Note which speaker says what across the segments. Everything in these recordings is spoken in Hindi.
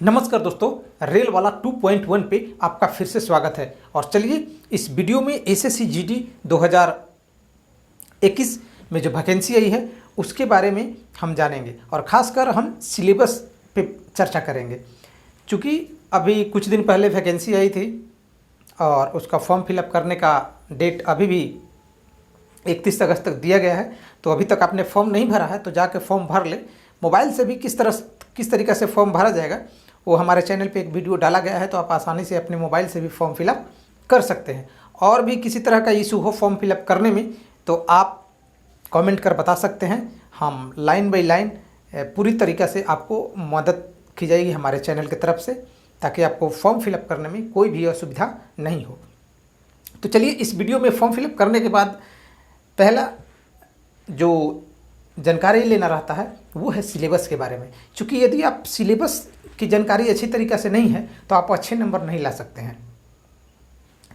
Speaker 1: नमस्कार दोस्तों, रेल वाला 2.1 पे आपका फिर से स्वागत है। और चलिए इस वीडियो में एसएससी जीडी 2021 में जो वैकेंसी आई है उसके बारे में हम जानेंगे और ख़ासकर हम सिलेबस पे चर्चा करेंगे। क्योंकि अभी कुछ दिन पहले वैकेंसी आई थी और उसका फॉर्म फिलअप करने का डेट अभी भी 31 अगस्त तक दिया गया है। तो अभी तक आपने फॉर्म नहीं भरा है तो जाके फॉर्म भर ले। मोबाइल से भी किस तरीक़े से फॉर्म भरा जाएगा वो हमारे चैनल पे एक वीडियो डाला गया है, तो आप आसानी से अपने मोबाइल से भी फॉर्म फिलअप कर सकते हैं। और भी किसी तरह का इशू हो फॉर्म फिलअप करने में तो आप कमेंट कर बता सकते हैं। हम लाइन बाय लाइन पूरी तरीक़े से आपको मदद की जाएगी हमारे चैनल की तरफ से, ताकि आपको फॉर्म फिलअप करने में कोई भी असुविधा नहीं हो। तो चलिए इस वीडियो में फॉर्म फिलअप करने के बाद पहला जो जानकारी लेना रहता है वो है सिलेबस के बारे में। क्योंकि यदि आप सिलेबस की जानकारी अच्छी तरीक़े से नहीं है तो आप अच्छे नंबर नहीं ला सकते हैं।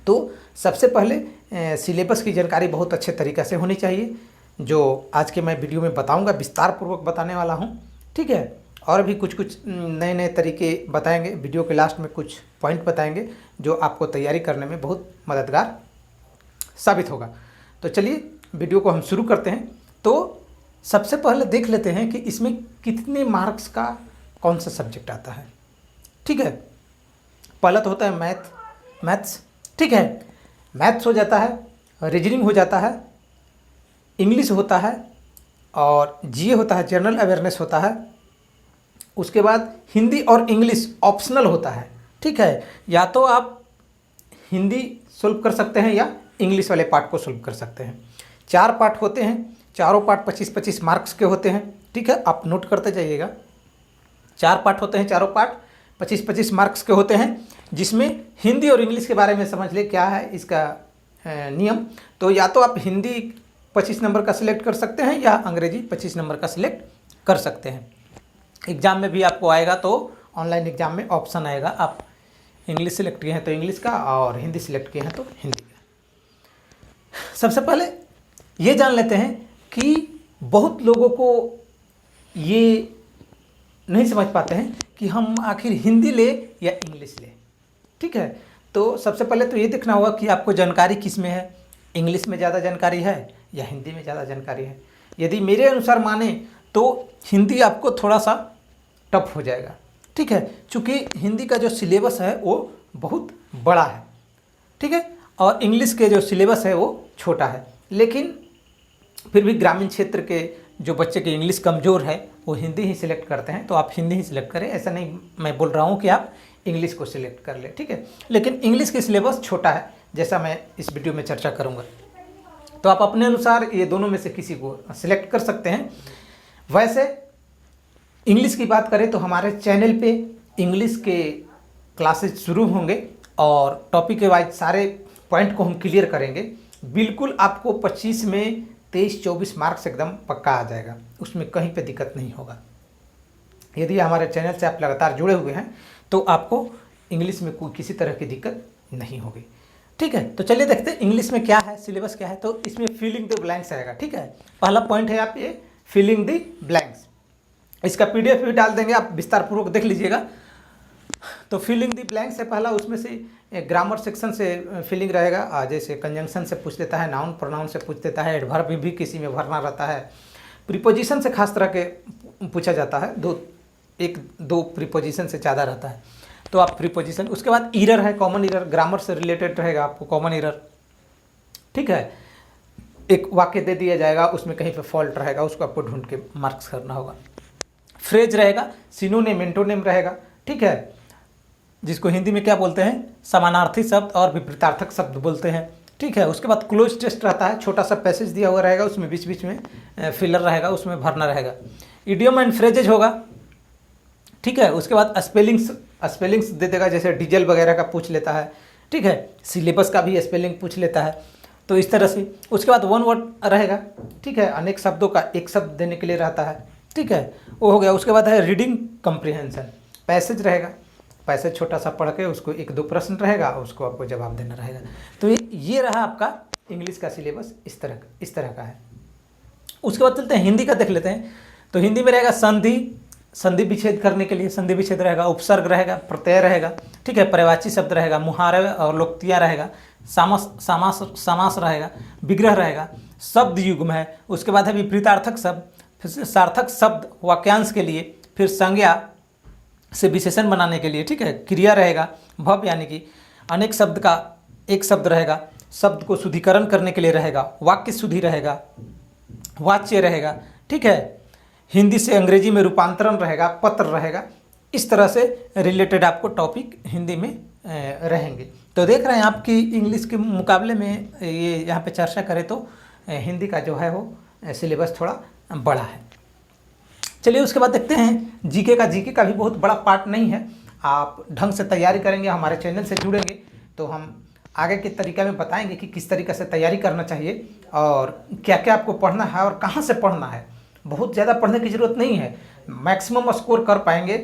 Speaker 1: तो सबसे पहले सिलेबस की जानकारी बहुत अच्छे तरीक़े से होनी चाहिए, जो आज के मैं वीडियो में बताऊंगा, विस्तार पूर्वक बताने वाला हूं। ठीक है, और भी कुछ नए नए तरीके बताएंगे। वीडियो के लास्ट में कुछ पॉइंट बताएंगे जो आपको तैयारी करने में बहुत मददगार साबित होगा। तो चलिए वीडियो को हम शुरू करते हैं। तो सबसे पहले देख लेते हैं कि इसमें कितने मार्क्स का कौन सा सब्जेक्ट आता है। ठीक है, पहला तो होता है मैथ्स। ठीक है, मैथ्स हो जाता है, रीजनिंग हो जाता है, इंग्लिश होता है और जीए होता है, जनरल अवेयरनेस होता है। उसके बाद हिंदी और इंग्लिश ऑप्शनल होता है। ठीक है, या तो आप हिंदी सॉल्व कर सकते हैं या इंग्लिश वाले पार्ट को सॉल्व कर सकते हैं। 4 पार्ट होते हैं, चारों पार्ट 25-25 मार्क्स के होते हैं। ठीक है, आप नोट करते जाइएगा। 4 पार्ट होते हैं, चारों पार्ट 25-25 मार्क्स के होते हैं, जिसमें हिंदी और इंग्लिश के बारे में समझ ले क्या है इसका नियम। तो या तो आप हिंदी 25 नंबर का सिलेक्ट कर सकते हैं या अंग्रेजी 25 नंबर का सिलेक्ट कर सकते हैं। एग्ज़ाम में भी आपको आएगा, तो ऑनलाइन एग्ज़ाम में ऑप्शन आएगा, आप इंग्लिश सिलेक्ट किए हैं तो इंग्लिश का और हिंदी सिलेक्ट किए हैं तो हिंदी का। सबसे पहले ये जान लेते हैं कि बहुत लोगों को ये नहीं समझ पाते हैं कि हम आखिर हिंदी ले या इंग्लिश ले। ठीक है, तो सबसे पहले तो ये देखना होगा कि आपको जानकारी किस में है, इंग्लिश में ज़्यादा जानकारी है या हिंदी में ज़्यादा जानकारी है। यदि मेरे अनुसार माने तो हिंदी आपको थोड़ा सा टफ हो जाएगा। ठीक है, चूँकि हिंदी का जो सिलेबस है वो बहुत बड़ा है। ठीक है, और इंग्लिश के जो सिलेबस है वो छोटा है। लेकिन फिर भी ग्रामीण क्षेत्र के जो बच्चे के इंग्लिश कमज़ोर है वो हिंदी ही सिलेक्ट करते हैं, तो आप हिंदी ही सिलेक्ट करें। ऐसा नहीं मैं बोल रहा हूँ कि आप इंग्लिश को सिलेक्ट कर ले। ठीक है, लेकिन इंग्लिश के सिलेबस छोटा है, जैसा मैं इस वीडियो में चर्चा करूँगा। तो आप अपने अनुसार ये दोनों में से किसी को सिलेक्ट कर सकते हैं। वैसे इंग्लिश की बात करें तो हमारे चैनल पे इंग्लिश के क्लासेस शुरू होंगे और टॉपिक के वाइज सारे पॉइंट को हम क्लियर करेंगे। बिल्कुल आपको 25 में 23-24 मार्क्स एकदम पक्का आ जाएगा, उसमें कहीं पे दिक्कत नहीं होगा। यदि हमारे चैनल से आप लगातार जुड़े हुए हैं तो आपको इंग्लिश में कोई किसी तरह की दिक्कत नहीं होगी। ठीक है, तो चलिए देखते हैं इंग्लिश में क्या है, सिलेबस क्या है। तो इसमें फिलिंग द ब्लैंक्स आएगा। ठीक है, पहला पॉइंट है आप ये फिलिंग द ब्लैंक्स। इसका PDF भी डाल देंगे, आप विस्तार पूर्वक देख लीजिएगा। तो फिलिंग द ब्लैंक्स है पहला, उसमें से ग्रामर सेक्शन से फिलिंग रहेगा। जैसे कंजंक्शन से पूछ देता है, नाउन प्रोनाउन से पूछ देता है, एडवर्ब भी किसी में भरना रहता है, प्रीपोजिशन से खास तरह के पूछा जाता है, 1-2 प्रीपोजिशन से ज़्यादा रहता है तो आप प्रीपोजिशन। उसके बाद ईरर है, कॉमन ईरर, ग्रामर से रिलेटेड रहेगा आपको कॉमन ईरर। ठीक है, एक वाक्य दे दिया जाएगा, उसमें कहीं पे फॉल्ट रहेगा, उसको आपको ढूंढ के मार्क्स करना होगा। फ्रेज रहेगा, सिनोनिम एंटोनिम रहेगा। ठीक है, जिसको हिंदी में क्या बोलते हैं, समानार्थी शब्द और विपरीतार्थक शब्द बोलते हैं। ठीक है, उसके बाद क्लोज टेस्ट रहता है, छोटा सा पैसेज दिया हुआ रहेगा, उसमें बीच बीच में फिलर रहेगा, उसमें भरना रहेगा। इडियम एंड फ्रेजेज होगा। ठीक है, उसके बाद स्पेलिंग्स दे देगा, जैसे डीजल वगैरह का पूछ लेता है। ठीक है, सिलेबस का भी स्पेलिंग पूछ लेता है, तो इस तरह से। उसके बाद 1 वर्ड रहेगा। ठीक है, अनेक शब्दों का एक शब्द देने के लिए रहता है। ठीक है, वो हो गया। उसके बाद है रीडिंग कम्प्रीहेंशन, पैसेज रहेगा, पैसेज छोटा सा पढ़ के उसको 1-2 प्रश्न रहेगा, उसको आपको जवाब देना रहेगा। तो ये रहा आपका इंग्लिश का सिलेबस, इस तरह का है। उसके बाद चलते हैं हिंदी का, देख लेते हैं। तो हिंदी में रहेगा संधि, संधि विच्छेद करने के लिए संधि विच्छेद रहेगा, उपसर्ग रहेगा, प्रत्यय रहेगा, ठीक है, पर्यायवाची शब्द रहेगा, मुहावरे और लोकोक्तियाँ रहेगा, समास रहेगा, विग्रह रहेगा, शब्द युग्म है, उसके बाद है विपरीतार्थक शब्द, फिर सार्थक शब्द वाक्यांश के लिए, फिर संज्ञा से विशेषण बनाने के लिए, ठीक है, क्रिया रहेगा, भव यानी कि अनेक शब्द का एक शब्द रहेगा, शब्द को शुद्धिकरण करने के लिए रहेगा, वाक्य शुद्धि रहेगा, वाच्य रहेगा, ठीक है, हिंदी से अंग्रेजी में रूपांतरण रहेगा, पत्र रहेगा। इस तरह से रिलेटेड आपको टॉपिक हिंदी में रहेंगे। तो देख रहे हैं आपकी इंग्लिश के मुकाबले में ये यहाँ पे चर्चा करें तो हिंदी का जो है वो सिलेबस थोड़ा बड़ा है। चलिए उसके बाद देखते हैं जीके का। जीके का भी बहुत बड़ा पार्ट नहीं है, आप ढंग से तैयारी करेंगे, हमारे चैनल से जुड़ेंगे तो हम आगे के तरीके में बताएंगे कि किस तरीके से तैयारी करना चाहिए और क्या क्या आपको पढ़ना है और कहाँ से पढ़ना है। बहुत ज़्यादा पढ़ने की ज़रूरत नहीं है, मैक्सिमम स्कोर कर पाएंगे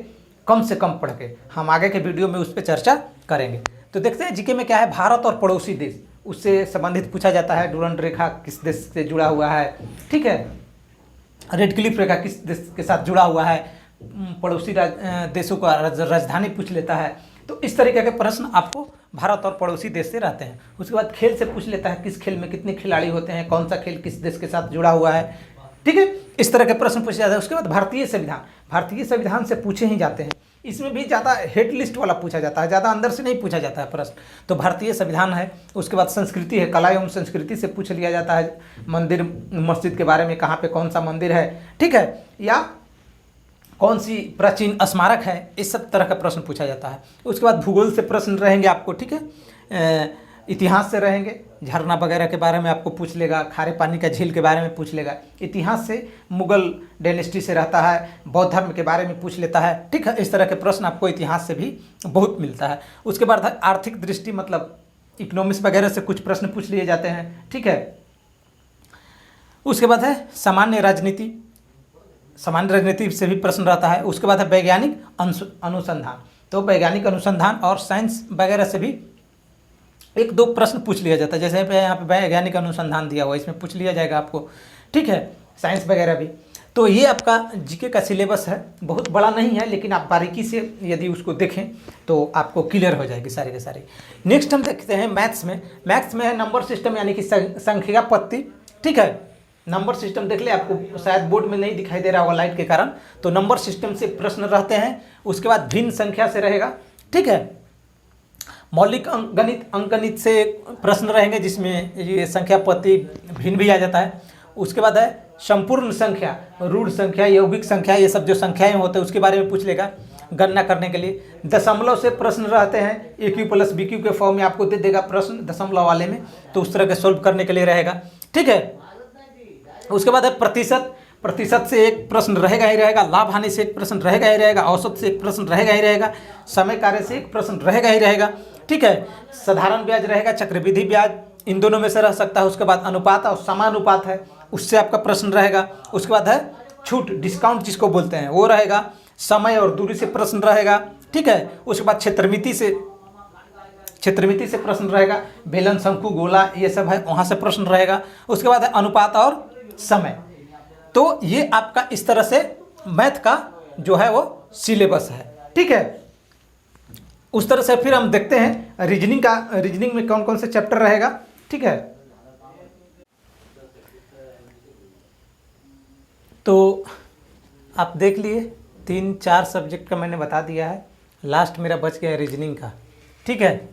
Speaker 1: कम से कम पढ़ के। हम आगे के वीडियो में उस पर चर्चा करेंगे। तो देखते हैं जीके में क्या है। भारत और पड़ोसी देश, उससे संबंधित पूछा जाता है। डुरंड रेखा किस देश से जुड़ा हुआ है, ठीक है। रेड क्लिफ रेखा किस देश के साथ जुड़ा हुआ है, पड़ोसी देशों का राजधानी पूछ लेता है। तो इस तरीके के प्रश्न आपको भारत और पड़ोसी देश से रहते हैं। उसके बाद खेल से पूछ लेता है, किस खेल में कितने खिलाड़ी होते हैं, कौन सा खेल किस देश के साथ जुड़ा हुआ है, ठीक है। इस तरह के प्रश्न पूछे जाते हैं। उसके बाद भारतीय संविधान, भारतीय संविधान से पूछे ही जाते हैं। इसमें भी ज़्यादा हेड लिस्ट वाला पूछा जाता है, ज़्यादा अंदर से नहीं पूछा जाता है प्रश्न। तो भारतीय संविधान है। उसके बाद संस्कृति है, कला एवं संस्कृति से पूछ लिया जाता है। मंदिर मस्जिद के बारे में, कहाँ पे कौन सा मंदिर है, ठीक है, या कौन सी प्राचीन स्मारक है, इस सब तरह का प्रश्न पूछा जाता है। उसके बाद भूगोल से प्रश्न रहेंगे आपको, ठीक है। इतिहास से रहेंगे, झरना वगैरह के बारे में आपको पूछ लेगा, खारे पानी का झील के बारे में पूछ लेगा। इतिहास से मुगल डायनेस्टी से रहता है, बौद्ध धर्म के बारे में पूछ लेता है, ठीक है। इस तरह के प्रश्न आपको इतिहास से भी बहुत मिलता है। उसके बाद आर्थिक दृष्टि, मतलब इकोनॉमिक्स वगैरह से कुछ प्रश्न पूछ लिए जाते हैं, ठीक है। उसके बाद है सामान्य राजनीति, सामान्य राजनीति से भी प्रश्न रहता है। उसके बाद है वैज्ञानिक अनुसंधान, तो वैज्ञानिक अनुसंधान और साइंस वगैरह से भी एक दो प्रश्न पूछ लिया जाता है। जैसे यहाँ पे वैज्ञानिक अनुसंधान दिया हुआ है, इसमें पूछ लिया जाएगा आपको, ठीक है, साइंस वगैरह भी। तो ये आपका जीके का सिलेबस है, बहुत बड़ा नहीं है, लेकिन आप बारीकी से यदि उसको देखें तो आपको क्लियर हो जाएगी सारी के सारी। नेक्स्ट हम देखते हैं मैथ्स में। मैथ्स में है नंबर सिस्टम, यानी कि संख्या पत्ती, ठीक है। नंबर सिस्टम देख ले, आपको शायद बोर्ड में नहीं दिखाई दे रहा होगा लाइट के कारण। तो नंबर सिस्टम से प्रश्न रहते हैं। उसके बाद भिन्न संख्या से रहेगा, ठीक है। मौलिक अंकगणित से प्रश्न रहेंगे, जिसमें ये संख्या पत्ती भिन्न भी आ जाता है। उसके बाद है संपूर्ण संख्या, रूढ़ संख्या, यौगिक संख्या, ये सब जो संख्याएं होते हैं उसके बारे में पूछ लेगा गणना करने के लिए। दशमलव से प्रश्न रहते हैं, AQ + BQ के फॉर्म में आपको दे देगा प्रश्न दशमलव वाले में, तो उस तरह के सॉल्व करने के लिए रहेगा, ठीक है। उसके बाद है प्रतिशत, प्रतिशत से एक प्रश्न रहेगा ही रहेगा, लाभ हानि से एक प्रश्न रहेगा ही रहेगा, औसत से एक प्रश्न रहेगा ही रहेगा, समय कार्य से एक प्रश्न रहेगा ही रहेगा, ठीक है। साधारण ब्याज रहेगा, चक्रवृद्धि ब्याज, इन दोनों में से रह सकता है। उसके बाद अनुपात और समानुपात है, उससे आपका प्रश्न रहेगा। उसके बाद है छूट, डिस्काउंट जिसको बोलते हैं, वो रहेगा। समय और दूरी से प्रश्न रहेगा, ठीक है। उसके बाद क्षेत्रमिति से प्रश्न रहेगा। बेलन, शंकु, गोला, ये सब है, वहाँ से प्रश्न रहेगा। उसके बाद है अनुपात और समय। तो ये आपका इस तरह से मैथ का जो है वो सिलेबस है, ठीक है। उस तरह से फिर हम देखते हैं रीजनिंग का। रीजनिंग में कौन कौन से चैप्टर रहेगा, ठीक है। तो आप देख लिए 3-4 सब्जेक्ट का मैंने बता दिया है। लास्ट मेरा बच गया रीजनिंग का, ठीक है।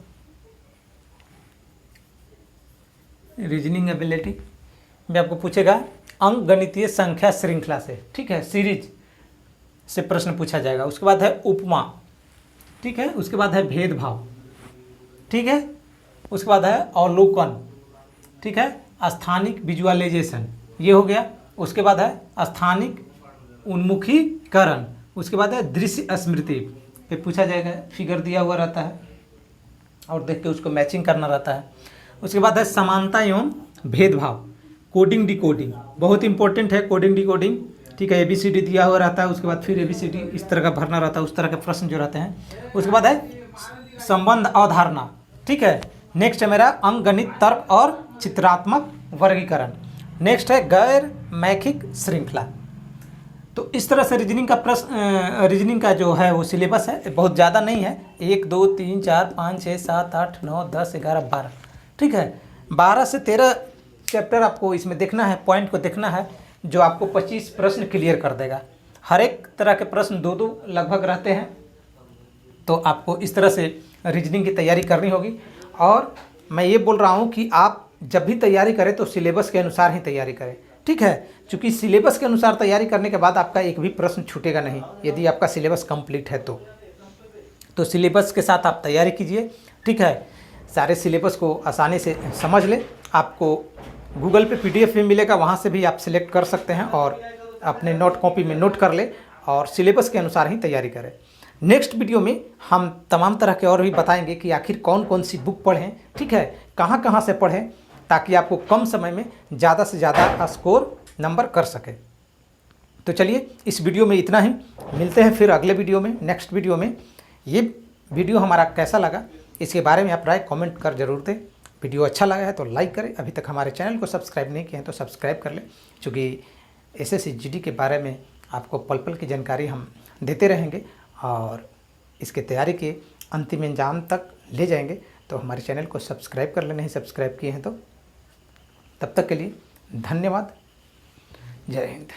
Speaker 1: रीजनिंग एबिलिटी में आपको पूछेगा अंकगणितीय संख्या श्रृंखला से, ठीक है, सीरीज से प्रश्न पूछा जाएगा। उसके बाद है उपमा, ठीक है। उसके बाद है भेदभाव, ठीक है। उसके बाद है अवलोकन, ठीक है। स्थानिक विजुअलाइजेशन, ये हो गया। उसके बाद है स्थानिक उन्मुखीकरण। उसके बाद है दृश्य स्मृति पे पूछा जाएगा, फिगर दिया हुआ रहता है और देख के उसको मैचिंग करना रहता है। उसके बाद है समानता एवं भेदभाव, कोडिंग डिकोडिंग, बहुत इंपॉर्टेंट है कोडिंग डिकोडिंग, ठीक है। ABCD दिया हुआ रहता है, उसके बाद फिर ABCD इस तरह का भरना रहता है, उस तरह के प्रश्न जो रहते हैं। उसके बाद है संबंध अवधारणा, ठीक है। नेक्स्ट है मेरा अंकगणित तर्क और चित्रात्मक वर्गीकरण। नेक्स्ट है गैर मैखिक श्रृंखला। तो इस तरह से रीजनिंग का प्रश्न, रीजनिंग का जो है वो सिलेबस है, बहुत ज़्यादा नहीं है, 1 2 3 4 5 6 7 8 9 10 11 12, ठीक है, 12 से 13 चैप्टर आपको इसमें देखना है, पॉइंट को देखना है, जो आपको 25 प्रश्न क्लियर कर देगा। हर एक तरह के प्रश्न 2-2 लगभग रहते हैं, तो आपको इस तरह से रीजनिंग की तैयारी करनी होगी। और मैं ये बोल रहा हूँ कि आप जब भी तैयारी करें तो सिलेबस के अनुसार ही तैयारी करें, ठीक है, क्योंकि सिलेबस के अनुसार तैयारी करने के बाद आपका एक भी प्रश्न छूटेगा नहीं, यदि आपका सिलेबस कंप्लीट है तो सिलेबस के साथ आप तैयारी कीजिए, ठीक है। सारे सिलेबस को आसानी से समझ लें, आपको गूगल पे PDF भी मिलेगा, वहाँ से भी आप सिलेक्ट कर सकते हैं और अपने नोट कॉपी में नोट कर ले और सिलेबस के अनुसार ही तैयारी करें। नेक्स्ट वीडियो में हम तमाम तरह के और भी बताएंगे कि आखिर कौन कौन सी बुक पढ़ें, ठीक है, कहाँ कहाँ से पढ़ें, ताकि आपको कम समय में ज़्यादा से ज़्यादा स्कोर नंबर कर सके। तो चलिए इस वीडियो में इतना ही, मिलते हैं फिर अगले वीडियो में, नेक्स्ट वीडियो में। ये वीडियो हमारा कैसा लगा इसके बारे में आप राय कमेंट कर जरूर दें। वीडियो अच्छा लगा है तो लाइक करें, अभी तक हमारे चैनल को सब्सक्राइब नहीं किए हैं तो सब्सक्राइब कर लें, क्योंकि SSC GD के बारे में आपको पल पल की जानकारी हम देते रहेंगे और इसके तैयारी के अंतिम अंजाम तक ले जाएंगे। तो हमारे चैनल को सब्सक्राइब कर लें, नहीं सब्सक्राइब किए हैं तो। तब तक के लिए धन्यवाद। जय हिंद।